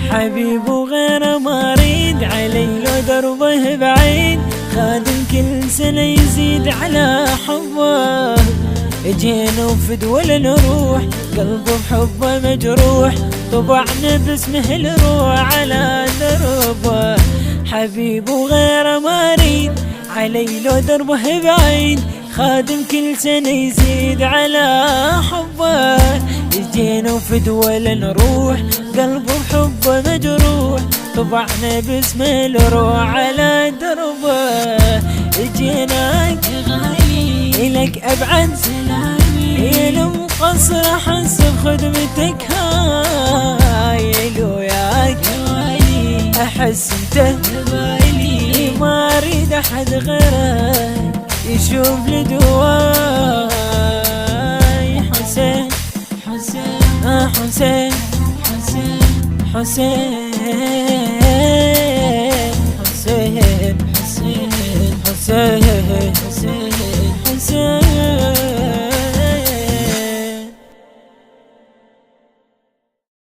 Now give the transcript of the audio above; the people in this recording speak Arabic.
حبيب وغيره ما اريد، علي لو دربه بعيد، خادم كل سنة يزيد على حبه. اجينا وفدوى نروح، قلبه بحبه مجروح، طبعنا باسمه الروح على دربه. حبيب وغيره ما اريد، علي لو دربه بعيد، خادم كل سنة يزيد على حبه. اجينا وفدوى نروح، قلبه بحبه مجروح، طبعنا باسمه الروح على دربه. اجيناك غالي إلك أبعد سلامي، المقصر أحس بخدمتك هاي، لو ياك أحس انت بالي، ما أريد أحد غيرك يشوف لدواي. حسين حسين حسين حسين حسين